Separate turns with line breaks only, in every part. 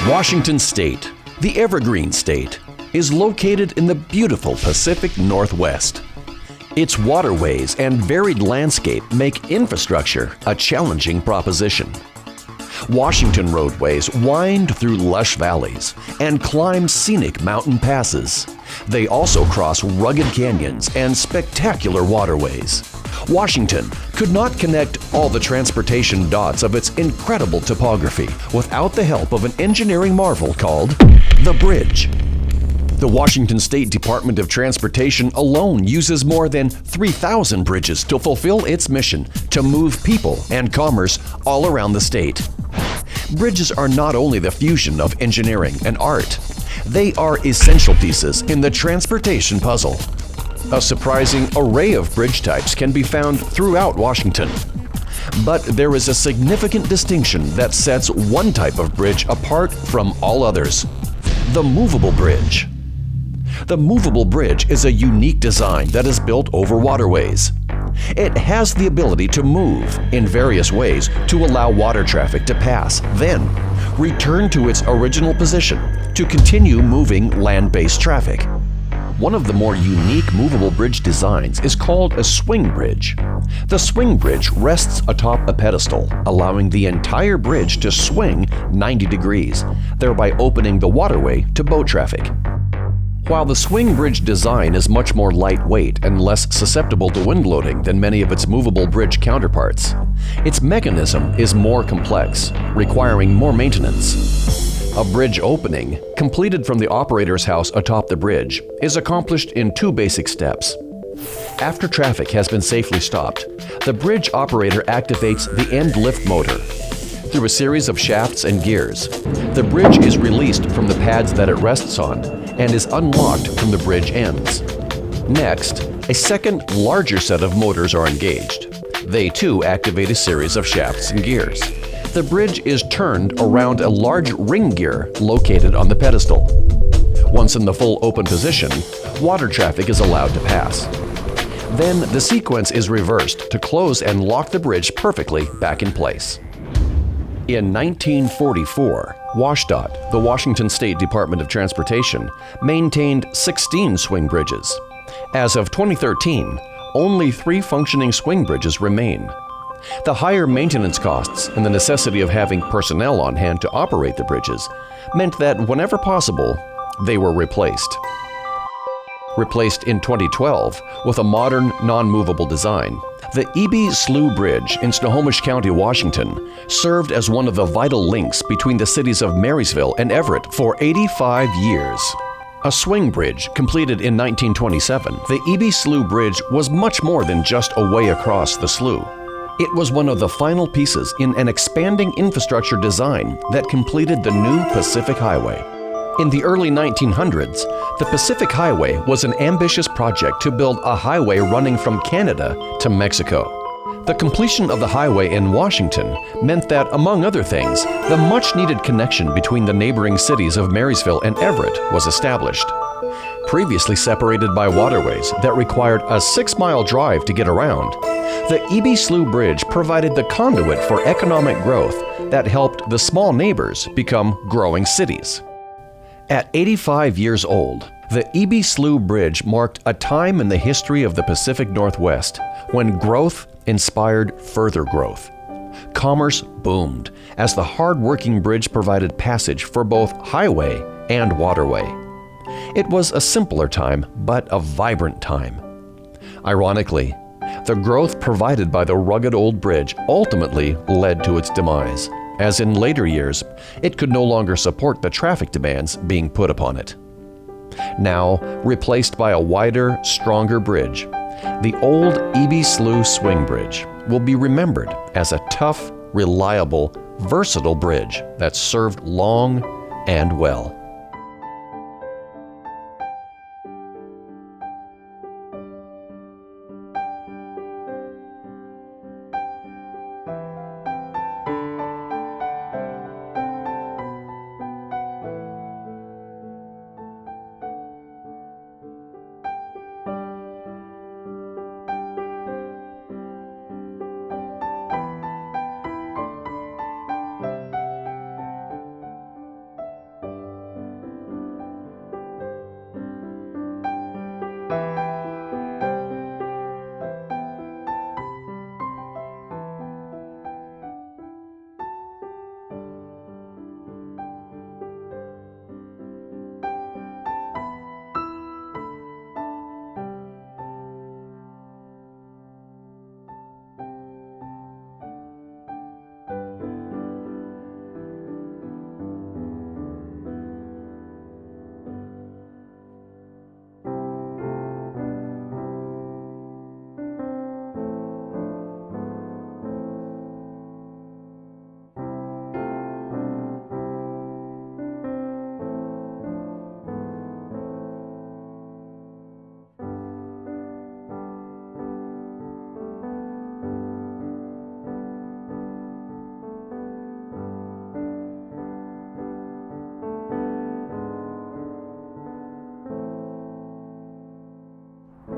Washington State, the Evergreen State, is located in the beautiful Pacific Northwest. Its waterways and varied landscape make infrastructure a challenging proposition. Washington roadways wind through lush valleys and climb scenic mountain passes. They also cross rugged canyons and spectacular waterways. Washington could not connect all the transportation dots of its incredible topography without the help of an engineering marvel called the bridge. The Washington State Department of Transportation alone uses more than 3,000 bridges to fulfill its mission to move people and commerce all around the state. Bridges are not only the fusion of engineering and art, they are essential pieces in the transportation puzzle. A surprising array of bridge types can be found throughout Washington. But there is a significant distinction that sets one type of bridge apart from all others: the movable bridge. The movable bridge is a unique design that is built over waterways. It has the ability to move in various ways to allow water traffic to pass, then return to its original position to continue moving land-based traffic. One of the more unique movable bridge designs is called a swing bridge. The swing bridge rests atop a pedestal, allowing the entire bridge to swing 90 degrees, thereby opening the waterway to boat traffic. While the swing bridge design is much more lightweight and less susceptible to wind loading than many of its movable bridge counterparts, its mechanism is more complex, requiring more maintenance. A bridge opening, completed from the operator's house atop the bridge, is accomplished in two basic steps. After traffic has been safely stopped, the bridge operator activates the end lift motor. Through a series of shafts and gears, the bridge is released from the pads that it rests on and is unlocked from the bridge ends. Next, a second, larger set of motors are engaged. They too activate a series of shafts and gears. The bridge is turned around a large ring gear located on the pedestal. Once in the full open position, water traffic is allowed to pass. Then the sequence is reversed to close and lock the bridge perfectly back in place. In 1944, WSDOT, the Washington State Department of Transportation, maintained 16 swing bridges. As of 2013, only 3 functioning swing bridges remain. The higher maintenance costs and the necessity of having personnel on hand to operate the bridges meant that whenever possible, they were replaced. Replaced in 2012 with a modern, non-movable design, the Ebey Slough Bridge in Snohomish County, Washington, served as one of the vital links between the cities of Marysville and Everett for 85 years. A swing bridge completed in 1927, the Ebey Slough Bridge was much more than just a way across the slough. It was one of the final pieces in an expanding infrastructure design that completed the new Pacific Highway. In the early 1900s, the Pacific Highway was an ambitious project to build a highway running from Canada to Mexico. The completion of the highway in Washington meant that, among other things, the much-needed connection between the neighboring cities of Marysville and Everett was established. Previously separated by waterways that required a 6-mile drive to get around, the Ebey Slough Bridge provided the conduit for economic growth that helped the small neighbors become growing cities. At 85 years old, the Ebey Slough Bridge marked a time in the history of the Pacific Northwest when growth inspired further growth. Commerce boomed as the hard-working bridge provided passage for both highway and waterway. It was a simpler time, but a vibrant time. Ironically, the growth provided by the rugged old bridge ultimately led to its demise, as in later years, it could no longer support the traffic demands being put upon it. Now, replaced by a wider, stronger bridge, the old Ebey Slough Swing Bridge will be remembered as a tough, reliable, versatile bridge that served long and well.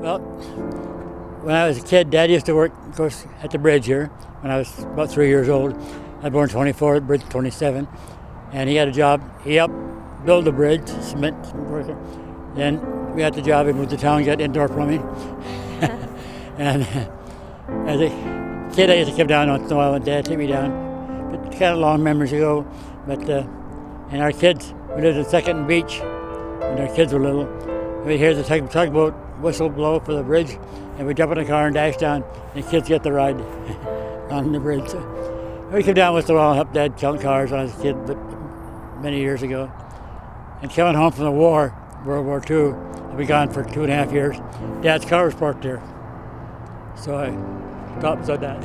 Well, when I was a kid, Dad used to work, of course, at the bridge here when I was about 3 years old. I was born 24, the bridge 27, and he had a job. He helped build the bridge, cement worker. Then we had the job, we moved to town, got indoor plumbing. And as a kid, I used to come down once in a while, and Dad take me down. But kind of long memories ago. But and our kids, we lived in Second Beach when our kids were little. We'd hear the tugboat whistle blow for the bridge, and we'd jump in the car and dash down, and the kids get the ride on the bridge. So we come down once in a while and help Dad count cars when I was a kid, but many years ago. And coming home from the war, World War II, I've been gone for 2.5 years. Dad's car was parked there, so I stopped beside that.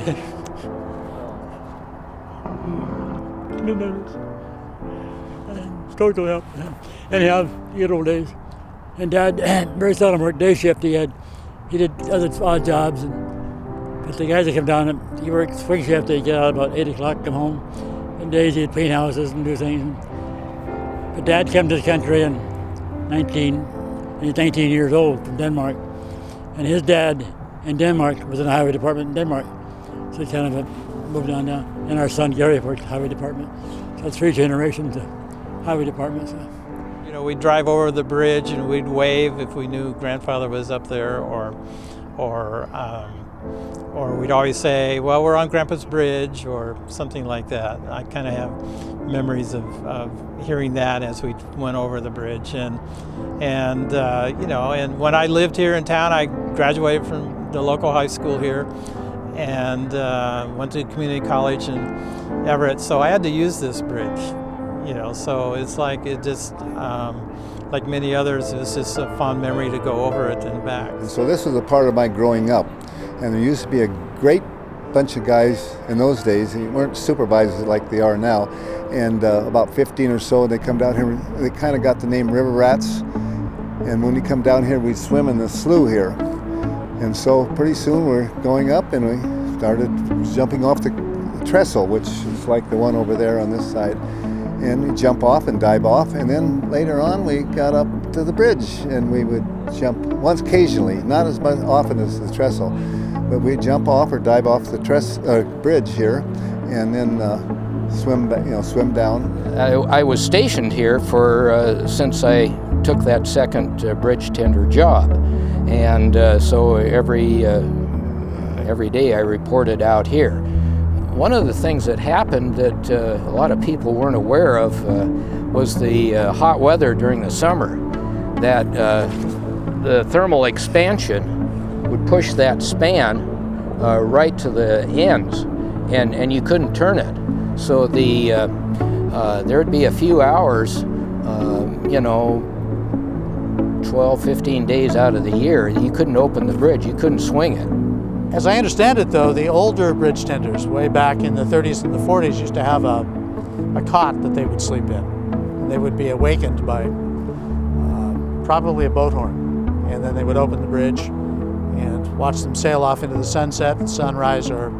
Stories will help. Anyhow, good old days. And Dad very seldom worked day shift. He did other odd jobs, but the guys that come down, he worked swing shift. They'd get out about 8 o'clock, come home. And days he'd clean houses and do things. But Dad came to the country in 19 years old from Denmark, and his dad in Denmark was in the highway department in Denmark. So he kind of moved on down. And our son Gary worked in the highway department. So 3 generations of highway department. So.
You know, we'd drive over the bridge and we'd wave if we knew grandfather was up there, or we'd always say, well, we're on Grandpa's bridge, or something like that. I kind of have memories of hearing that as we went over the bridge. And you know, and when I lived here in town, I graduated from the local high school here and went to community college in Everett, so I had to use this bridge, you know, so it's like it just, like many others, it's just a fond memory to go over it and back.
And so this was a part of my growing up, and there used to be a great bunch of guys in those days. They weren't supervisors like they are now, and about 15 or so, they come down here. They kind of got the name River Rats, and when we come down here, we swim in the slough here. And so pretty soon we're going up, and we started jumping off the trestle, which is like the one over there on this side. And we jump off and dive off, and then later on we got up to the bridge, and we would jump once occasionally, not as much often as the trestle, but we'd jump off or dive off the bridge here, and then swim down.
I was stationed here for since I took that second bridge tender job, and so every day I reported out here. One of the things that happened that a lot of people weren't aware of was the hot weather during the summer, that the thermal expansion would push that span right to the ends, and you couldn't turn it. So there'd be a few hours, 12, 15 days out of the year, you couldn't open the bridge, you couldn't swing it.
As I understand it, though, the older bridge tenders, way back in the 30s and the 40s, used to have a cot that they would sleep in. And they would be awakened by probably a boat horn. And then they would open the bridge and watch them sail off into the sunset, sunrise, or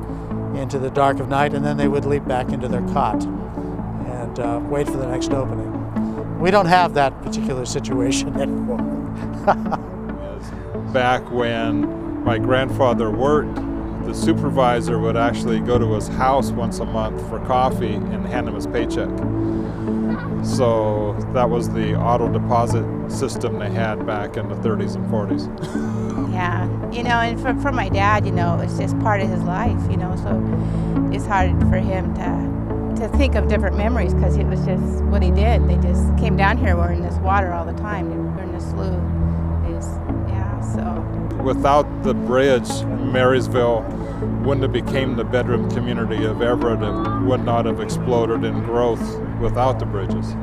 into the dark of night, and then they would leap back into their cot and wait for the next opening. We don't have that particular situation anymore.
Back when my grandfather worked, the supervisor would actually go to his house once a month for coffee and hand him his paycheck. So that was the auto deposit system they had back in the 30s and 40s.
Yeah, and for my dad, it's just part of his life, so it's hard for him to think of different memories because it was just what he did. They just came down here, we're in this water all the time, we're in the slough.
Without the bridge, Marysville wouldn't have became the bedroom community of Everett. It would not have exploded in growth without the bridges.